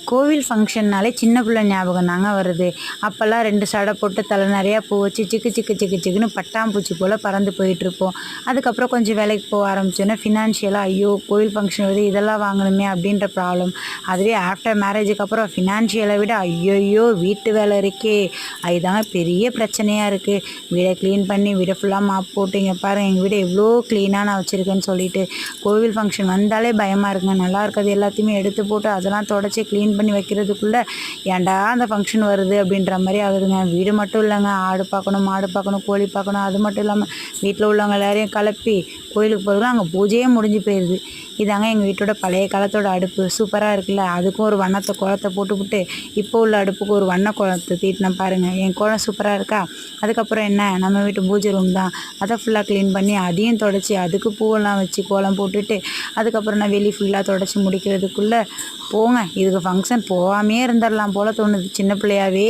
கோவில் ஃபங்க்ஷன்னாலே சின்ன பிள்ளை ஞாபகம் தாங்க வருது. அப்போல்லாம் 2 சடை போட்டு தலை நிறையா பூ வச்சு சிக்கு சிக்கு சிக்கு சிக்குன்னு பட்டாம்பூச்சி போல் பறந்து போயிட்டுருப்போம். அதுக்கப்புறம் கொஞ்சம் வேலைக்கு போக ஆரம்பிச்சோன்னே ஃபினான்ஷியலாக ஐயோ கோவில் ஃபங்க்ஷன் வருது இதெல்லாம் வாங்கணுமே அப்படின்ற ப்ராப்ளம். அதுவே ஆஃப்டர் மேரேஜுக்கு அப்புறம் ஃபினான்ஷியலை விட ஐயையோ வீட்டு வேலை இருக்கே அதுதாங்க பெரிய பிரச்சனையாக இருக்குது. வீடை க்ளீன் பண்ணி வீடை ஃபுல்லாக மாப் போட்டு இங்கே பாருங்கள் எங்கள் வீடை எவ்வளோ க்ளீனாக நான் வச்சுருக்கேன்னு சொல்லிட்டு கோவில் ஃபங்க்ஷன் வந்தாலே பயமாக இருக்குங்க. நல்லா இருக்கிறது எல்லாத்தையுமே எடுத்து போட்டு அதெல்லாம் தொடச்சி க்ளீன் பண்ணி வைக்கிறதுக்குள்ளே ஏன்டா அந்த ஃபங்க்ஷன் வருது அப்படின்ற மாதிரி ஆகுதுங்க. வீடு மட்டும் இல்லைங்க, ஆடு பார்க்கணும் மாடு பார்க்கணும் கோழி பார்க்கணும். அது மட்டும் இல்லாமல் வீட்டில் உள்ளவங்க எல்லாரையும் கிளப்பி கோயிலுக்கு போகிறதுலாம் அங்கே பூஜையே முடிஞ்சு போயிடுது. இதாங்க எங்கள் வீட்டோட பழைய காலத்தோட அடுப்பு சூப்பராக இருக்குல்ல. அதுக்கும் ஒரு வண்ணத்தை குளத்தை போட்டுவிட்டு இப்போ உள்ள அடுப்புக்கு ஒரு வண்ண குளத்தை தீட்டினேன் பாருங்கள். என் குளம் சூப்பராக இருக்கா. அதுக்கப்புறம் என்ன நம்ம வீட்டு பூஜை ரூம் தான், அதை ஃபுல்லாக க்ளீன் பண்ணி அதையும் தொடச்சி அதுக்கு பூவெல்லாம் வச்சு கோலம் போட்டுட்டு அதுக்கப்புறம் நான் வெளியே ஃபுல்லாக தொடச்சி முடிக்கிறதுக்குள்ளே போங்க இதுக்கு ஃபங்க்ஷன் போகாமே இருந்துடலாம் போல் தோணுது. சின்ன பிள்ளையாகவே